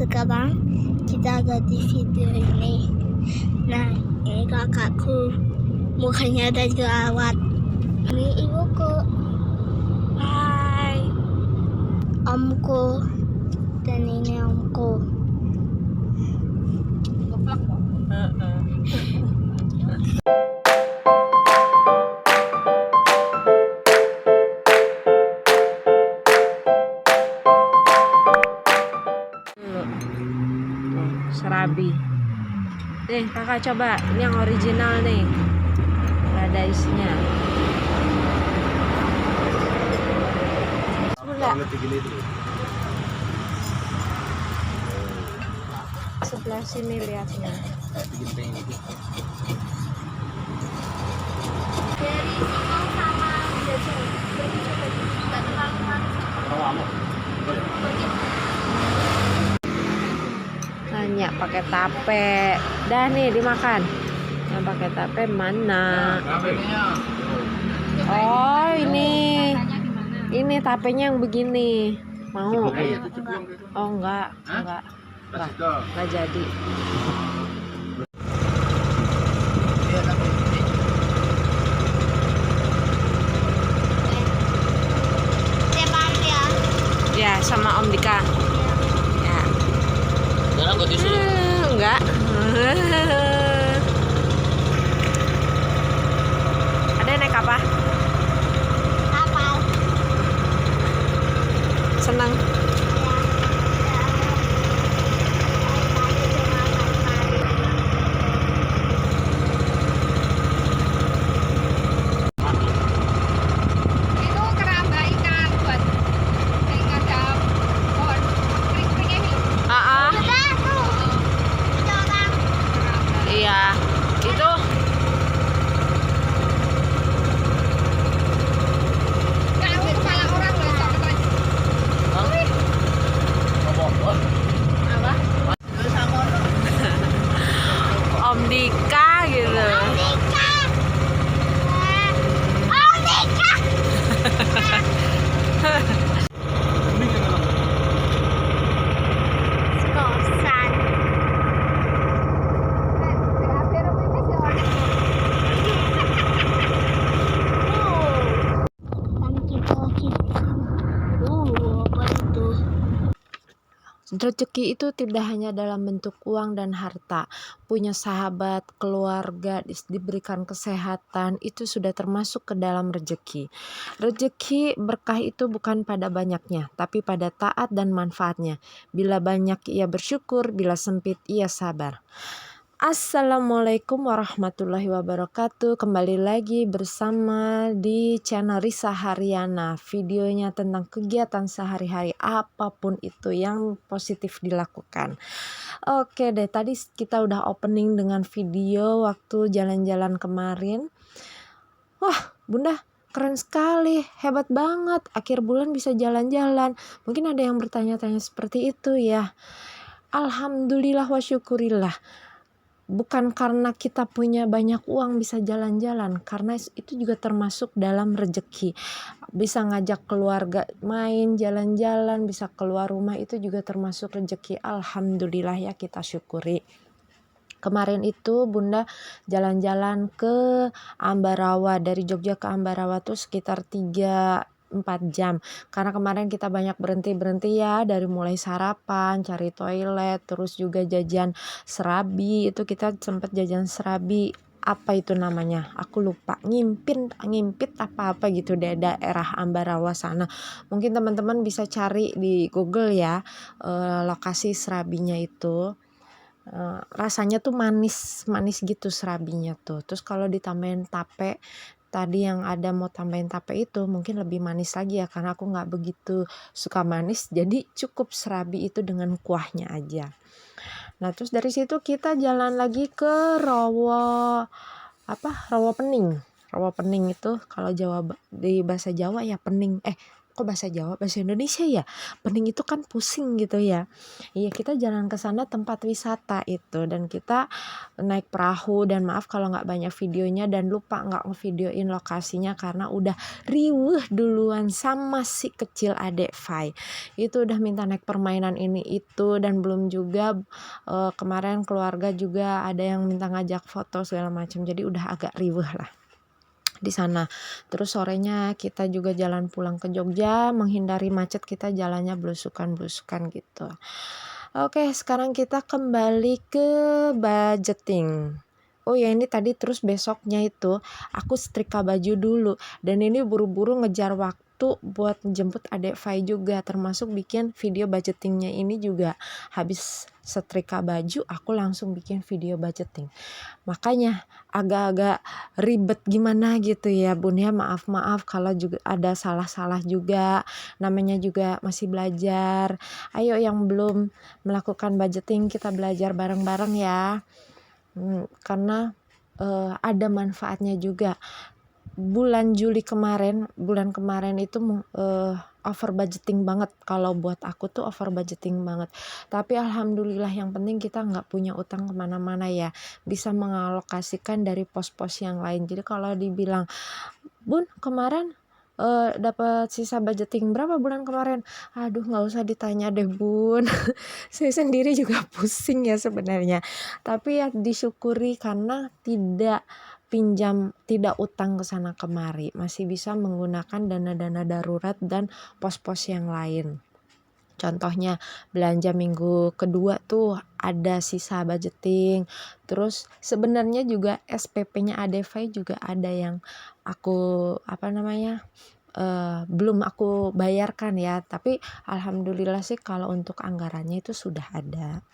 sekarang kita ada di video ini. Nah, ini kakakku, mukanya ada jerawat. Ini ibuku, hai, omku, dan ini omku. Geplak kok. Serabi. Nih kakak coba, ini yang original nih. Ada isinya. Gula. Sebelah sini lihatnya. Dari singkong sama jagung. Nggak terlalu manis. Tanya pakai tape. Dah nih dimakan. Yang pakai tape mana? Oh ini. Ini tapenya yang begini. Mau? Oh enggak. Enggak jadi. Tiap hari ya. Ya sama Om Dika. Ya. Enggak. Ada naik apa? Kapal. Senang. Itu keramba ikan buat yang ada pohon kering-kering ini. Udah tuh. Ada orang. Iya. Itu Tahu kepala orang loh itu apa? Om Dika gitu. Dika. Oh, Dika. Kosan. Pero may mesyon. Kan kita apa itu? Rezeki itu tidak hanya dalam bentuk uang dan harta. Punya sahabat, keluarga, diberikan kesehatan, itu sudah termasuk ke dalam rezeki. Rezeki berkah itu bukan pada banyaknya, tapi pada taat dan manfaatnya. Bila banyak ia bersyukur, bila sempit ia sabar. Assalamualaikum warahmatullahi wabarakatuh. Kembali lagi bersama di channel Risa Haryana. Videonya tentang kegiatan sehari-hari apapun itu yang positif dilakukan. Oke deh, tadi kita udah opening dengan video waktu jalan-jalan kemarin. Wah bunda, keren sekali, hebat banget, akhir bulan bisa jalan-jalan. Mungkin ada yang bertanya-tanya seperti itu ya. Alhamdulillah wa syukurillah. Bukan karena kita punya banyak uang bisa jalan-jalan, karena itu juga termasuk dalam rezeki. Bisa ngajak keluarga main, jalan-jalan, bisa keluar rumah, itu juga termasuk rezeki. Alhamdulillah ya, kita syukuri. Kemarin itu bunda jalan-jalan ke Ambarawa, dari Jogja ke Ambarawa tuh sekitar 3-4 jam, karena kemarin kita banyak berhenti ya, dari mulai sarapan, cari toilet, terus juga jajan serabi. Itu kita sempat jajan serabi, apa itu namanya aku lupa, ngimpit apa gitu deh, daerah Ambarawa sana. Mungkin teman-teman bisa cari di Google ya, lokasi serabinya itu. Rasanya tuh manis gitu serabinya tuh. Terus kalau ditambahin tape, tadi yang ada mau tambahin tape itu mungkin lebih manis lagi ya, karena aku nggak begitu suka manis, jadi cukup serabi itu dengan kuahnya aja. Nah terus dari situ kita jalan lagi ke Rawa Pening itu kalau Jawa, di bahasa Jawa ya pening, kok bahasa Jawa, bahasa Indonesia ya, pening itu kan pusing gitu ya. Iya, kita jalan ke sana tempat wisata itu, dan kita naik perahu, dan maaf kalau nggak banyak videonya dan lupa nggak ngevideoin lokasinya karena udah riweuh duluan sama si kecil adek Fai. Itu udah minta naik permainan ini itu, dan belum juga kemarin keluarga juga ada yang minta ngajak foto segala macam, jadi udah agak riweuh lah di sana. Terus sorenya kita juga jalan pulang ke Jogja, menghindari macet, kita jalannya belusukan-belusukan gitu. Oke, sekarang kita kembali ke budgeting. Oh ya, ini tadi terus besoknya itu aku setrika baju dulu, dan ini buru-buru ngejar waktu buat jemput adek Fai juga, termasuk bikin video budgetingnya ini juga. Habis setrika baju aku langsung bikin video budgeting, makanya agak-agak ribet gimana gitu ya Bun ya, maaf kalau juga ada salah-salah juga, namanya juga masih belajar. Ayo yang belum melakukan budgeting, kita belajar bareng-bareng ya. Karena ada manfaatnya juga. Bulan kemarin itu over budgeting banget, kalau buat aku tuh over budgeting banget. Tapi alhamdulillah yang penting kita nggak punya utang kemana-mana ya, bisa mengalokasikan dari pos-pos yang lain. Jadi kalau dibilang, Bun kemarin dapat sisa budgeting berapa bulan kemarin? Aduh, nggak usah ditanya deh Bun. Saya sendiri juga pusing ya sebenarnya. Tapi ya disyukuri karena tidak utang ke sana kemari, masih bisa menggunakan dana-dana darurat dan pos-pos yang lain. Contohnya belanja minggu kedua tuh ada sisa budgeting. Terus sebenarnya juga SPP-nya Adevai juga ada yang aku belum aku bayarkan ya, tapi alhamdulillah sih kalau untuk anggarannya itu sudah ada.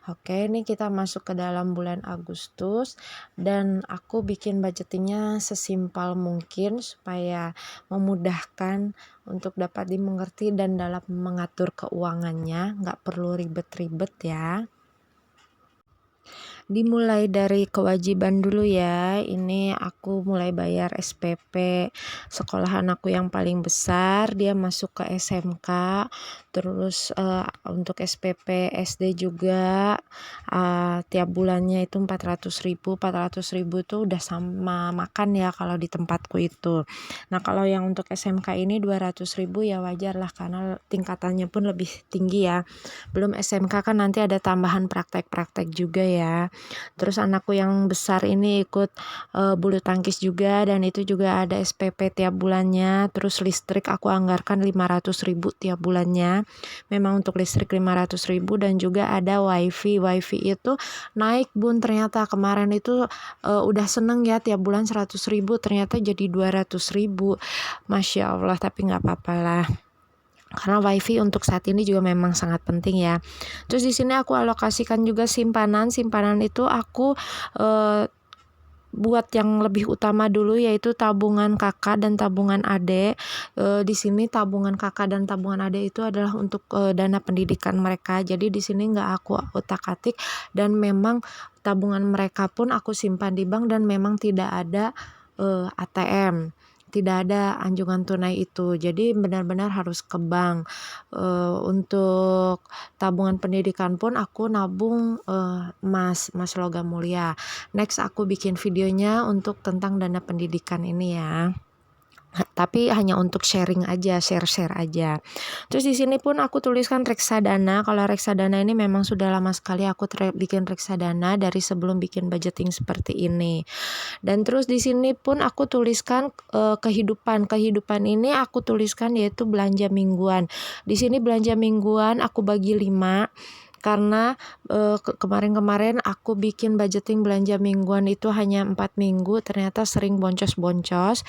Oke, ini kita masuk ke dalam bulan Agustus, dan aku bikin budgetingnya sesimpel mungkin supaya memudahkan untuk dapat dimengerti dan dalam mengatur keuangannya, nggak perlu ribet-ribet ya. Dimulai dari kewajiban dulu ya. Ini aku mulai bayar SPP sekolahan aku yang paling besar, dia masuk ke SMK. Terus untuk SPP SD juga tiap bulannya itu 400.000 tuh udah sama makan ya kalau di tempatku itu. Nah kalau yang untuk SMK ini 200.000 ya wajar lah karena tingkatannya pun lebih tinggi ya. Belum SMK kan nanti ada tambahan praktek-praktek juga ya. Terus anakku yang besar ini ikut bulu tangkis juga, dan itu juga ada SPP tiap bulannya. Terus listrik aku anggarkan 500.000 tiap bulannya. Memang untuk listrik 500.000, dan juga ada wifi itu naik Bun, ternyata kemarin itu udah seneng ya, tiap bulan 100.000 ternyata jadi 200.000. Masya Allah, tapi nggak apa-apa lah. Karena wifi untuk saat ini juga memang sangat penting ya. Terus di sini aku alokasikan juga simpanan itu aku buat yang lebih utama dulu, yaitu tabungan kakak dan tabungan adik. Di sini tabungan kakak dan tabungan adik itu adalah untuk dana pendidikan mereka. Jadi di sini nggak aku utak-atik, dan memang tabungan mereka pun aku simpan di bank, dan memang tidak ada ATM. Tidak ada anjungan tunai itu, jadi benar-benar harus ke bank. Untuk tabungan pendidikan pun aku nabung emas logam mulia. Next aku bikin videonya untuk tentang dana pendidikan ini ya. Tapi hanya untuk sharing aja, share aja. Terus di sini pun aku tuliskan reksadana. Kalau reksadana ini memang sudah lama sekali aku bikin reksadana dari sebelum bikin budgeting seperti ini. Dan terus di sini pun aku tuliskan kehidupan ini aku tuliskan yaitu belanja mingguan. Di sini belanja mingguan aku bagi 5. Karena kemarin aku bikin budgeting belanja mingguan itu hanya 4 minggu, ternyata sering boncos-boncos.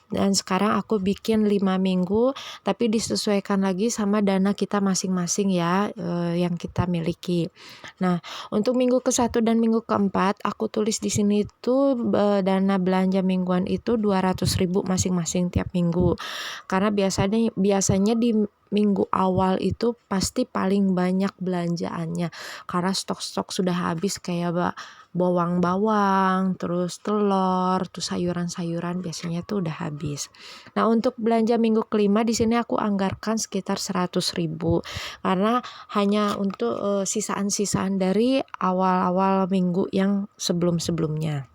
Dan sekarang aku bikin 5 minggu, tapi disesuaikan lagi sama dana kita masing-masing ya, yang kita miliki. Nah untuk minggu ke-1 dan minggu ke-4 aku tulis di sini tuh dana belanja mingguan itu 200.000 masing-masing tiap minggu. Karena biasanya di minggu awal itu pasti paling banyak belanjaannya karena stok-stok sudah habis kayak bawang-bawang, terus telur, terus sayuran-sayuran biasanya tuh udah habis. Nah, untuk belanja minggu kelima di sini aku anggarkan sekitar 100.000 karena hanya untuk sisaan-sisaan dari awal-awal minggu yang sebelum-sebelumnya.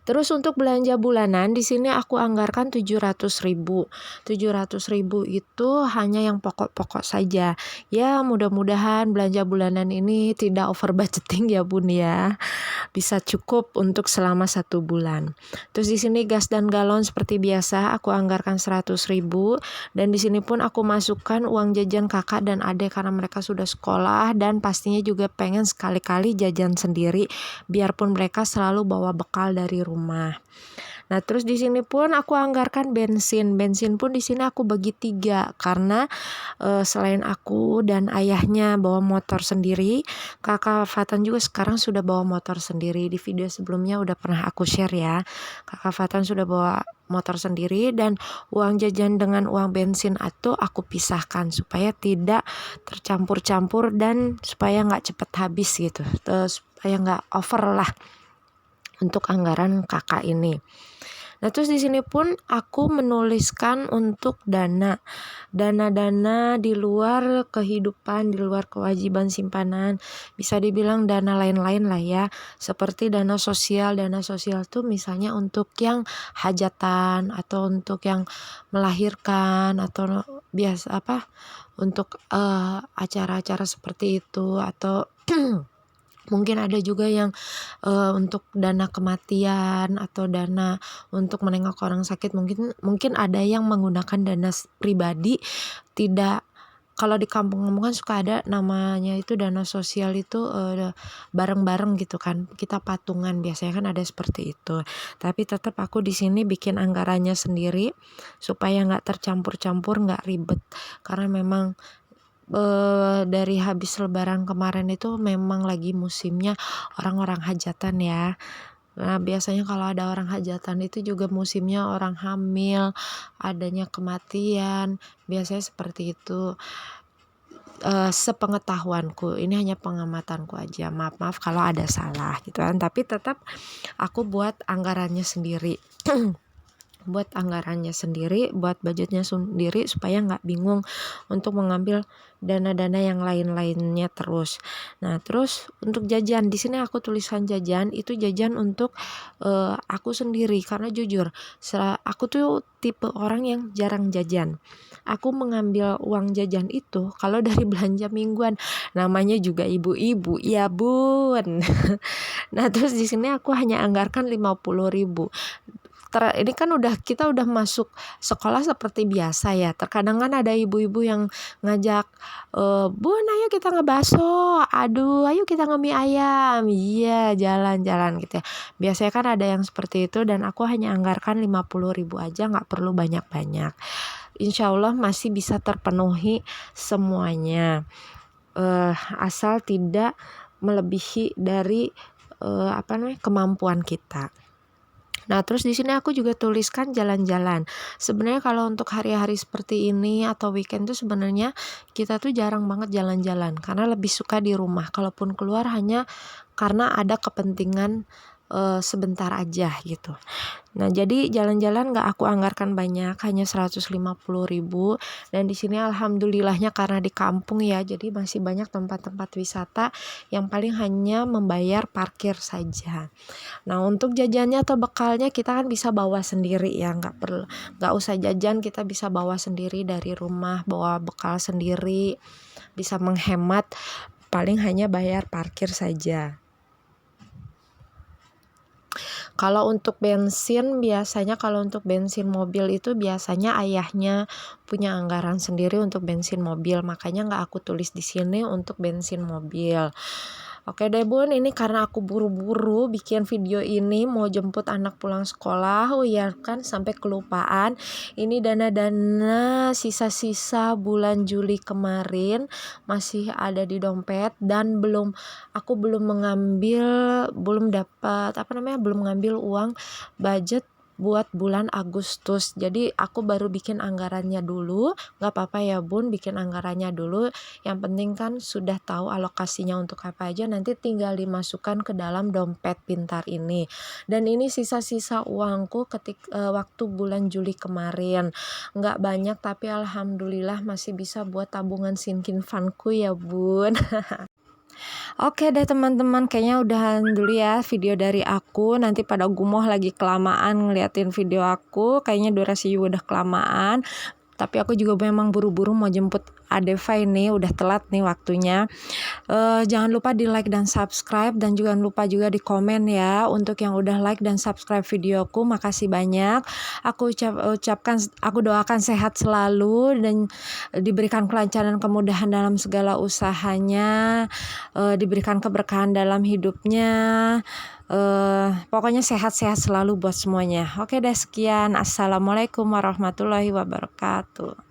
Terus untuk belanja bulanan di sini aku anggarkan 700.000. 700.000 itu hanya yang pokok-pokok saja. Ya, mudah-mudahan belanja bulanan ini tidak over budgeting ya Bun ya. Bisa cukup untuk selama 1 bulan. Terus di sini gas dan galon seperti biasa aku anggarkan 100.000 dan di sini pun aku masukkan uang jajan kakak dan adik karena mereka sudah sekolah dan pastinya juga pengen sekali-kali jajan sendiri biarpun mereka selalu bawa bekal dari rumah. Nah, terus di sini pun aku anggarkan bensin. Bensin pun di sini aku bagi 3 karena selain aku dan ayahnya bawa motor sendiri, kakak Fatan juga sekarang sudah bawa motor sendiri. Di video sebelumnya udah pernah aku share ya. Kakak Fatan sudah bawa motor sendiri dan uang jajan dengan uang bensin itu aku pisahkan supaya tidak tercampur-campur dan supaya nggak cepet habis gitu. Terus supaya nggak over lah untuk anggaran kakak ini. Nah, terus di sini pun aku menuliskan untuk dana di luar kehidupan, di luar kewajiban simpanan. Bisa dibilang dana lain-lain lah ya. Seperti dana sosial. Dana sosial tuh misalnya untuk yang hajatan atau untuk yang melahirkan atau untuk acara-acara seperti itu atau mungkin ada juga yang untuk dana kematian atau dana untuk menengok orang sakit. Mungkin ada yang menggunakan dana pribadi. Tidak, kalau di kampung-kampung kan suka ada namanya itu dana sosial itu bareng-bareng gitu kan. Kita patungan biasanya kan ada seperti itu. Tapi tetap aku di sini bikin anggarannya sendiri supaya nggak tercampur-campur, nggak ribet. Karena memang dari habis lebaran kemarin itu memang lagi musimnya orang-orang hajatan ya. Nah, biasanya kalau ada orang hajatan itu juga musimnya orang hamil, adanya kematian, biasanya seperti itu. Sepengetahuanku, ini hanya pengamatanku aja. Maaf kalau ada salah gitu kan. Tapi tetap aku buat anggarannya sendiri. Buat anggarannya sendiri, buat budgetnya sendiri supaya nggak bingung untuk mengambil dana-dana yang lain-lainnya terus. Nah, terus untuk jajan di sini aku tuliskan jajan itu jajan untuk aku sendiri karena jujur aku tuh tipe orang yang jarang jajan. Aku mengambil uang jajan itu kalau dari belanja mingguan, namanya juga ibu-ibu, ya Bun. Nah, terus di sini aku hanya anggarkan 50.000. Ini kan kita udah masuk sekolah seperti biasa ya. Terkadang kan ada ibu-ibu yang ngajak, Bun ayo kita ngebakso, aduh ayo kita ngemie ayam, iya jalan-jalan gitu ya. Biasanya kan ada yang seperti itu dan aku hanya anggarkan 50.000 aja, gak perlu banyak-banyak. Insya Allah masih bisa terpenuhi semuanya, asal tidak melebihi dari kemampuan kita. Nah, terus di sini aku juga tuliskan jalan-jalan. Sebenarnya kalau untuk hari-hari seperti ini atau weekend tuh sebenarnya kita tuh jarang banget jalan-jalan karena lebih suka di rumah. Kalaupun keluar hanya karena ada kepentingan sebentar aja gitu. Nah, jadi jalan-jalan gak aku anggarkan banyak, hanya 150.000. Dan di sini alhamdulillahnya karena di kampung ya, jadi masih banyak tempat-tempat wisata yang paling hanya membayar parkir saja. Nah, untuk jajannya atau bekalnya kita kan bisa bawa sendiri ya, nggak usah jajan, kita bisa bawa sendiri dari rumah, bawa bekal sendiri, bisa menghemat, paling hanya bayar parkir saja. Kalau untuk bensin, biasanya kalau untuk bensin mobil itu biasanya ayahnya punya anggaran sendiri untuk bensin mobil, makanya nggak aku tulis di sini untuk bensin mobil. Oke deh Bun, ini karena aku buru-buru bikin video ini mau jemput anak pulang sekolah. Oh iya kan sampai kelupaan. Ini dana-dana sisa-sisa bulan Juli kemarin masih ada di dompet dan aku belum mengambil uang budget buat bulan Agustus. Jadi aku baru bikin anggarannya dulu. Gak apa-apa ya Bun, bikin anggarannya dulu. Yang penting kan sudah tahu alokasinya untuk apa aja, nanti tinggal dimasukkan ke dalam dompet pintar ini. Dan ini sisa-sisa uangku waktu bulan Juli kemarin. Nggak banyak tapi alhamdulillah masih bisa buat tabungan sinking fundku ya Bun. Oke deh teman-teman, kayaknya udahan dulu ya video dari aku. Nanti pada gumoh lagi kelamaan ngeliatin video aku, kayaknya durasi juga udah kelamaan. Tapi aku juga memang buru-buru mau jemput Adeva ini, udah telat nih waktunya. Jangan lupa di like dan subscribe, dan jangan lupa juga di komen ya untuk yang udah like dan subscribe videoku. Makasih banyak. Aku doakan sehat selalu dan diberikan kelancaran, kemudahan dalam segala usahanya, diberikan keberkahan dalam hidupnya. Pokoknya sehat-sehat selalu buat semuanya. Oke deh, sekian. Assalamualaikum warahmatullahi wabarakatuh.